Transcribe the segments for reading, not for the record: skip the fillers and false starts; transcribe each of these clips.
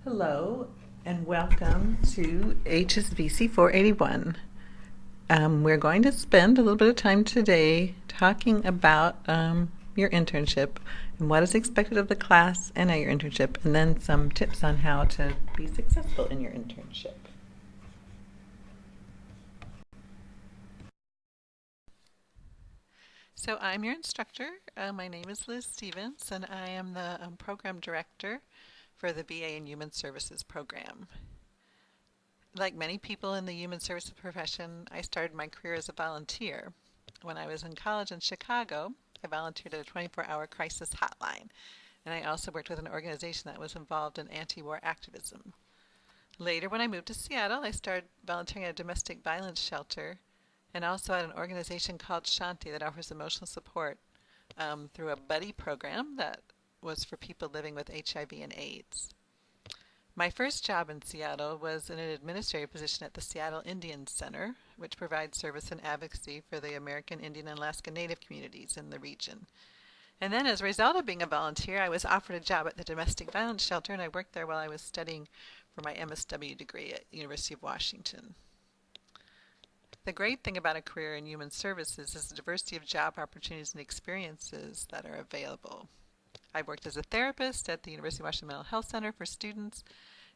Hello and welcome to HSVC 481. We're going to spend a little bit of time today talking about your internship and what is expected of the class and at your internship, and then some tips on how to be successful in your internship. So I'm your instructor. My name is Liz Stevens, and I am the program director for the BA in Human Services program. Like many people in the human services profession, I started my career as a volunteer. When I was in college in Chicago, I volunteered at a 24-hour crisis hotline, and I also worked with an organization that was involved in anti-war activism. Later, when I moved to Seattle, I started volunteering at a domestic violence shelter and also at an organization called Shanti that offers emotional support through a buddy program that was for people living with HIV and AIDS. My first job in Seattle was in an administrative position at the Seattle Indian Center, which provides service and advocacy for the American Indian and Alaska Native communities in the region. And then as a result of being a volunteer, I was offered a job at the domestic violence shelter, and I worked there while I was studying for my MSW degree at University of Washington. The great thing about a career in human services is the diversity of job opportunities and experiences that are available. I've worked as a therapist at the University of Washington Mental Health Center for students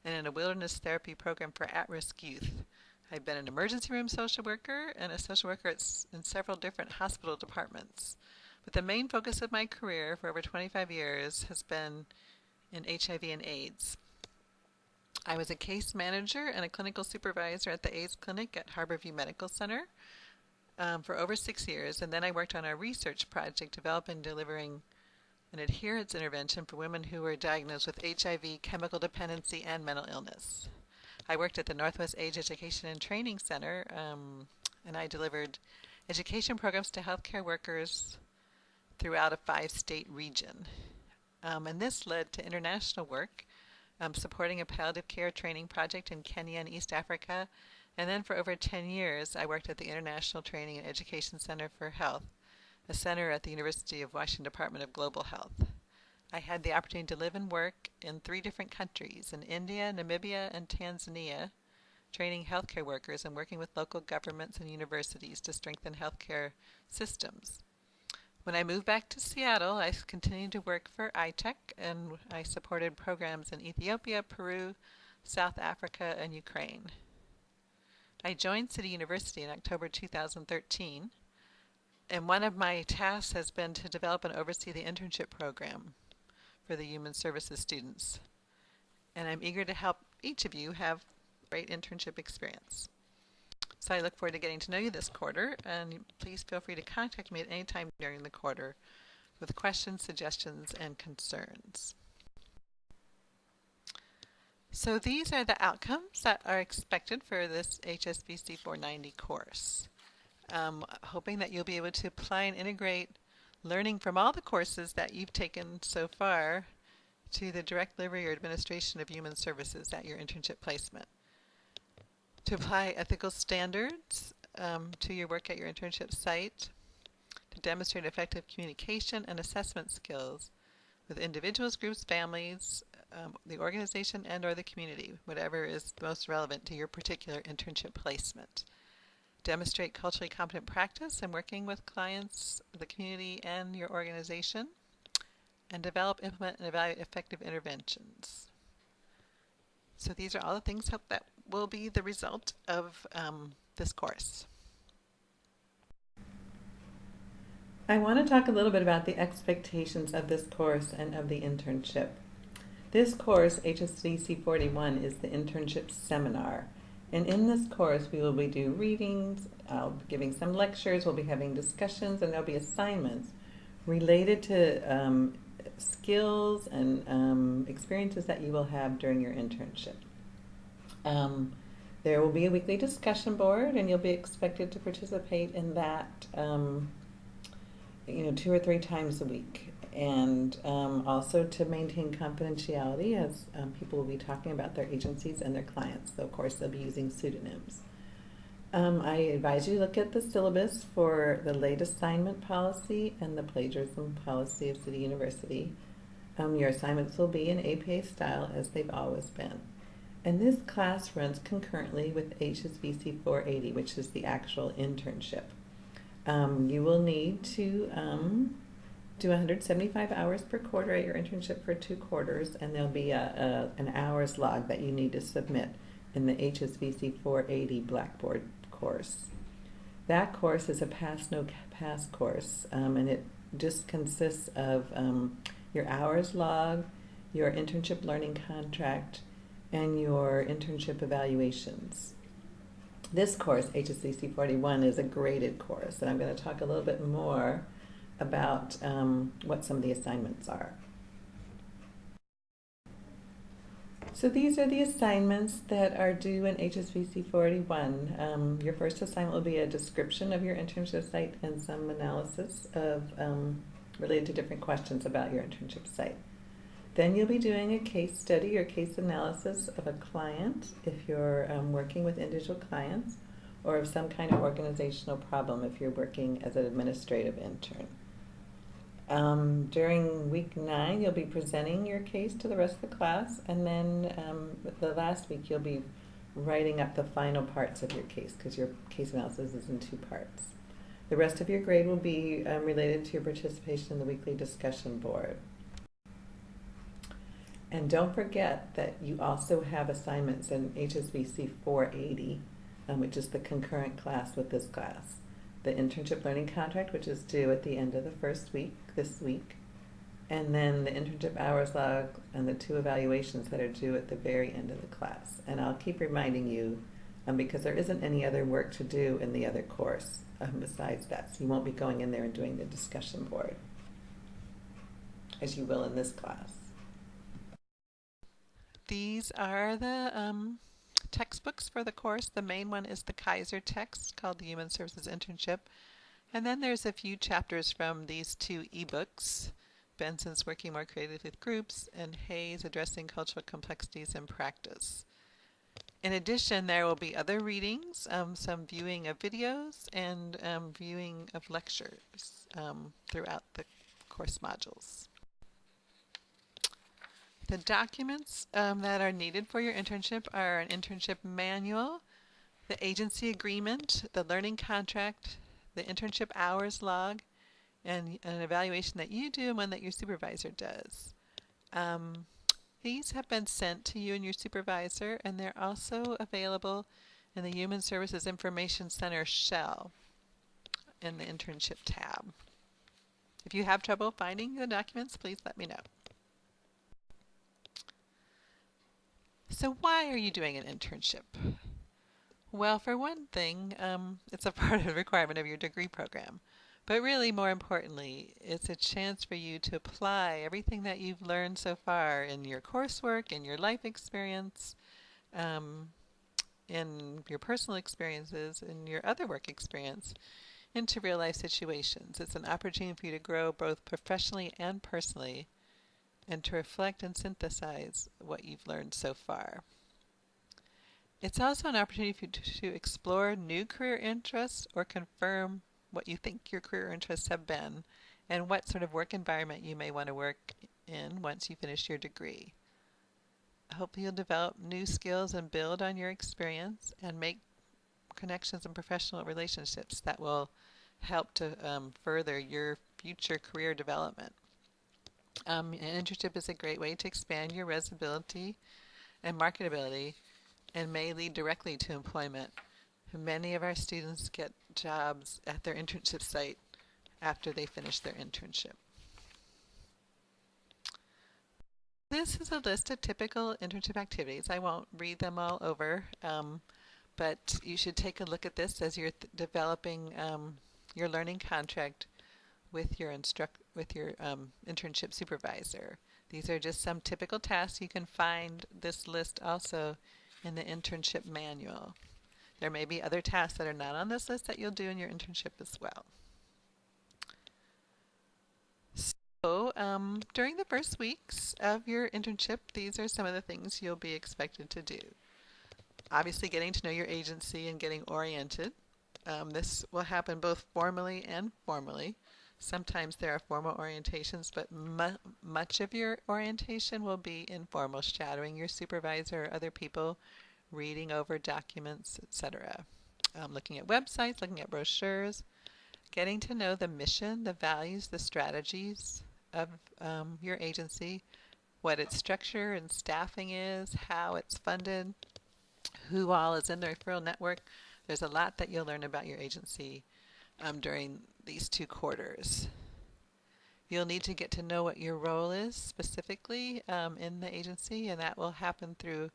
and in a wilderness therapy program for at-risk youth. I've been an emergency room social worker and a social worker in several different hospital departments. But the main focus of my career for over 25 years has been in HIV and AIDS. I was a case manager and a clinical supervisor at the AIDS clinic at Harborview Medical Center for over 6 years, and then I worked on a research project developing and delivering an adherence intervention for women who were diagnosed with HIV, chemical dependency, and mental illness. I worked at the Northwest Age Education and Training Center, and I delivered education programs to healthcare workers throughout a 5-state region. And this led to international work, supporting a palliative care training project in Kenya and East Africa. And then for over 10 years, I worked at the International Training and Education Center for Health, a center at the University of Washington Department of Global Health. I had the opportunity to live and work in 3 different countries, in India, Namibia, and Tanzania, training healthcare workers and working with local governments and universities to strengthen healthcare systems. When I moved back to Seattle, I continued to work for ITEC, and I supported programs in Ethiopia, Peru, South Africa, and Ukraine. I joined City University in October 2013, and one of my tasks has been to develop and oversee the internship program for the human services students. And I'm eager to help each of you have a great internship experience. So I look forward to getting to know you this quarter, and please feel free to contact me at any time during the quarter with questions, suggestions, and concerns. So these are the outcomes that are expected for this HSVC 490 course. Hoping that you'll be able to apply and integrate learning from all the courses that you've taken so far to the direct delivery or administration of human services at your internship placement. To apply ethical standards to your work at your internship site, to demonstrate effective communication and assessment skills with individuals, groups, families, the organization, and or the community, whatever is most relevant to your particular internship placement. Demonstrate culturally competent practice in working with clients, the community, and your organization, and develop, implement, and evaluate effective interventions. So these are all the things that will be the result of this course. I want to talk a little bit about the expectations of this course and of the internship. This course, HSVC 41, is the internship seminar. And in this course, we will be doing readings, I'll be giving some lectures, we'll be having discussions, and there'll be assignments related to skills and experiences that you will have during your internship. There will be a weekly discussion board, and you'll be expected to participate in that 2 or 3 times a week. And also to maintain confidentiality, as people will be talking about their agencies and their clients. So of course they'll be using pseudonyms. I advise you to look at the syllabus for the late assignment policy and the plagiarism policy of City University. Your assignments will be in APA style as they've always been. And this class runs concurrently with HSVC 480, which is the actual internship. You will need to do 175 hours per quarter at your internship for 2 quarters, and there'll be an hours log that you need to submit in the HSVC 480 Blackboard course. That course is a pass no pass course, and it just consists of your hours log, your internship learning contract, and your internship evaluations. This course, HSVC 41, is a graded course, and I'm going to talk a little bit more about what some of the assignments are. So these are the assignments that are due in HSVC 41. Your first assignment will be a description of your internship site and some analysis of related to different questions about your internship site. Then you'll be doing a case study or case analysis of a client if you're working with individual clients, or of some kind of organizational problem if you're working as an administrative intern. During week 9, you'll be presenting your case to the rest of the class, and then the last week you'll be writing up the final parts of your case, because your case analysis is in 2 parts. The rest of your grade will be related to your participation in the weekly discussion board. And don't forget that you also have assignments in HSVC 480, which is the concurrent class with this class. The internship learning contract, which is due at the end of the first week, this week, and then the internship hours log and the 2 evaluations that are due at the very end of the class. And I'll keep reminding you, because there isn't any other work to do in the other course besides that, so you won't be going in there and doing the discussion board, as you will in this class. These are the textbooks for the course. The main one is the Kaiser text called the Human Services Internship. And then there's a few chapters from these 2 ebooks, Benson's Working More Creatively with Groups and Hayes Addressing Cultural Complexities in Practice. In addition, there will be other readings, some viewing of videos, and viewing of lectures throughout the course modules. The documents that are needed for your internship are an internship manual, the agency agreement, the learning contract, the internship hours log, and an evaluation that you do and one that your supervisor does. These have been sent to you and your supervisor, and they're also available in the Human Services Information Center shell in the internship tab. If you have trouble finding the documents, please let me know. So why are you doing an internship? Well, for one thing, it's a part of the requirement of your degree program. But really, more importantly, it's a chance for you to apply everything that you've learned so far in your coursework, in your life experience, in your personal experiences, in your other work experience, into real-life situations. It's an opportunity for you to grow both professionally and personally, and to reflect and synthesize what you've learned so far. It's also an opportunity for you to explore new career interests or confirm what you think your career interests have been and what sort of work environment you may want to work in once you finish your degree. I hope you'll develop new skills and build on your experience and make connections and professional relationships that will help to further your future career development. An internship is a great way to expand your responsibility and marketability and may lead directly to employment. Many of our students get jobs at their internship site after they finish their internship. This is a list of typical internship activities. I won't read them all over, but you should take a look at this as you're developing your learning contract with your internship supervisor. These are just some typical tasks. You can find this list also in the internship manual. There may be other tasks that are not on this list that you'll do in your internship as well. So during the first weeks of your internship, these are some of the things you'll be expected to do. Obviously, getting to know your agency and getting oriented. This will happen both formally and informally. Sometimes there are formal orientations, but much of your orientation will be informal, shadowing your supervisor or other people, reading over documents, etc. Looking at websites, looking at brochures, getting to know the mission, the values, the strategies of your agency, what its structure and staffing is, how it's funded, who all is in the referral network. There's a lot that you'll learn about your agency during these 2 quarters. You'll need to get to know what your role is specifically in the agency, and that will happen through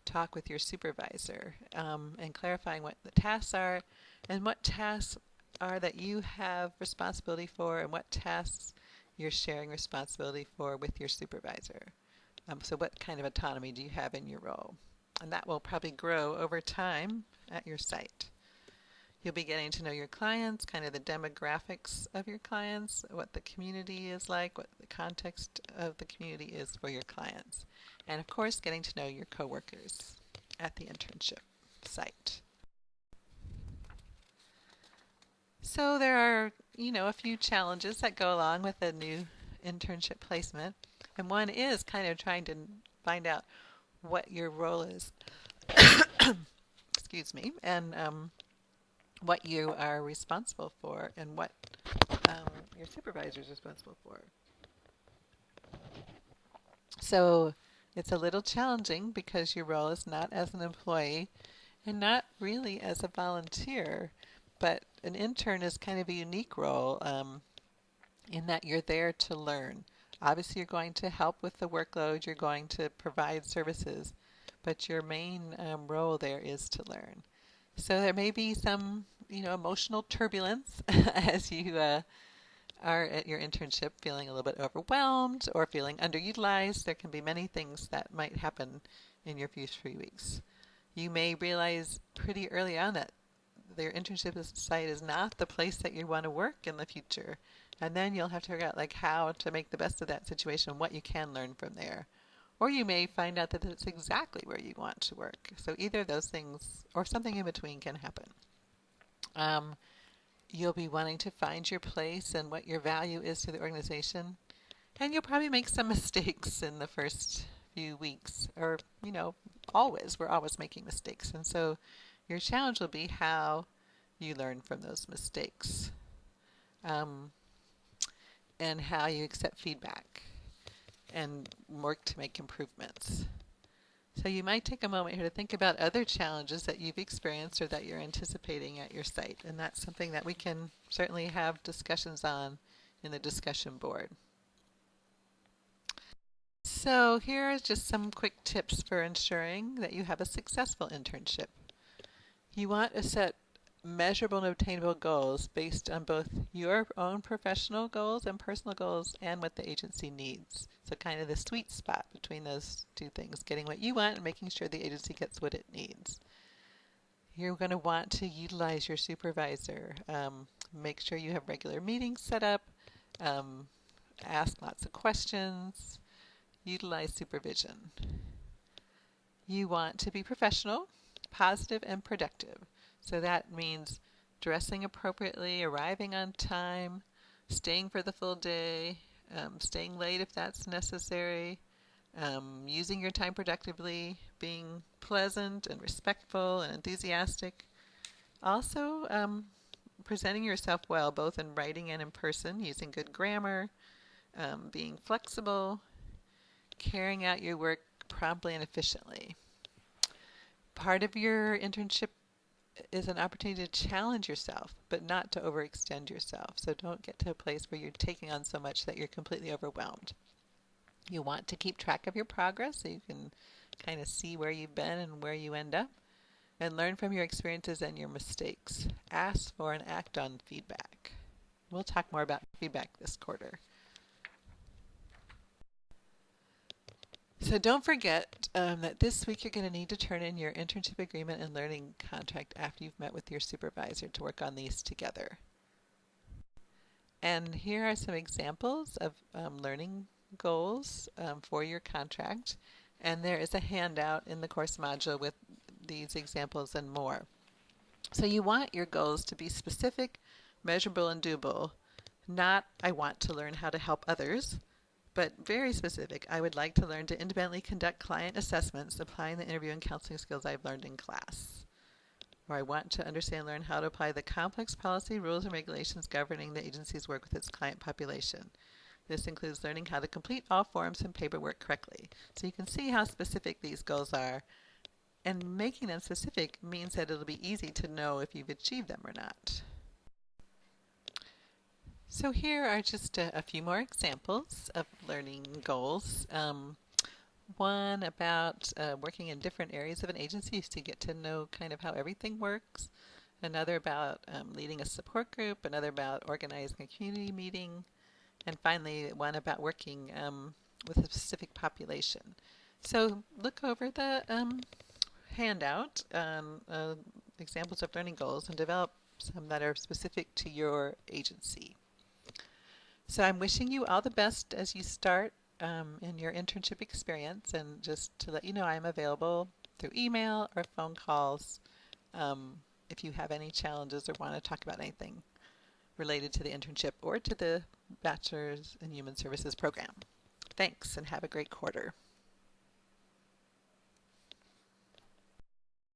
talk with your supervisor and clarifying what the tasks are and what tasks are that you have responsibility for and what tasks you're sharing responsibility for with your supervisor. So what kind of autonomy do you have in your role? And that will probably grow over time at your site. You'll be getting to know your clients, kind of the demographics of your clients, what the community is like, what the context of the community is for your clients. And of course, getting to know your coworkers at the internship site. So there are, a few challenges that go along with a new internship placement. And one is kind of trying to find out what your role is, excuse me, and what you are responsible for and what your supervisor is responsible for. So it's a little challenging because your role is not as an employee and not really as a volunteer, but an intern is kind of a unique role in that you're there to learn. Obviously, you're going to help with the workload, you're going to provide services, but your main role there is to learn. So there may be some, emotional turbulence as you are at your internship, feeling a little bit overwhelmed or feeling underutilized. There can be many things that might happen in your first 3 weeks. You may realize pretty early on that your internship site is not the place that you want to work in the future. And then you'll have to figure out how to make the best of that situation, what you can learn from there. Or you may find out that it's exactly where you want to work. So either of those things or something in between can happen. You'll be wanting to find your place and what your value is to the organization. And you'll probably make some mistakes in the first few weeks. Or, we're always making mistakes. And so your challenge will be how you learn from those mistakes and how you accept feedback and work to make improvements. So you might take a moment here to think about other challenges that you've experienced or that you're anticipating at your site. And that's something that we can certainly have discussions on in the discussion board. So here are just some quick tips for ensuring that you have a successful internship. You want to set measurable and obtainable goals based on both your own professional goals and personal goals and what the agency needs. So kind of the sweet spot between those two things, getting what you want and making sure the agency gets what it needs. You're going to want to utilize your supervisor. Make sure you have regular meetings set up. Ask lots of questions. Utilize supervision. You want to be professional, positive, and productive. So that means dressing appropriately, arriving on time, staying for the full day, staying late if that's necessary, using your time productively, being pleasant and respectful and enthusiastic. Also, presenting yourself well, both in writing and in person, using good grammar, being flexible, carrying out your work promptly and efficiently. Part of your internship is an opportunity to challenge yourself, but not to overextend yourself. So don't get to a place where you're taking on so much that you're completely overwhelmed. You want to keep track of your progress so you can kind of see where you've been and where you end up, and learn from your experiences and your mistakes. Ask for and act on feedback. We'll talk more about feedback this quarter. So don't forget that this week you're going to need to turn in your internship agreement and learning contract after you've met with your supervisor to work on these together. And here are some examples of learning goals for your contract. And there is a handout in the course module with these examples and more. So you want your goals to be specific, measurable, and doable. Not, I want to learn how to help others, but very specific. I would like to learn to independently conduct client assessments, applying the interview and counseling skills I've learned in class. Or I want to understand and learn how to apply the complex policy, rules, and regulations governing the agency's work with its client population. This includes learning how to complete all forms and paperwork correctly. So you can see how specific these goals are. And making them specific means that it'll be easy to know if you've achieved them or not. So here are just a few more examples of learning goals. One about working in different areas of an agency to get to know kind of how everything works. Another about leading a support group. Another about organizing a community meeting. And finally, one about working with a specific population. So look over the handout on examples of learning goals and develop some that are specific to your agency. So I'm wishing you all the best as you start in your internship experience, and just to let you know, I'm available through email or phone calls if you have any challenges or want to talk about anything related to the internship or to the Bachelor's in Human Services program. Thanks, and have a great quarter.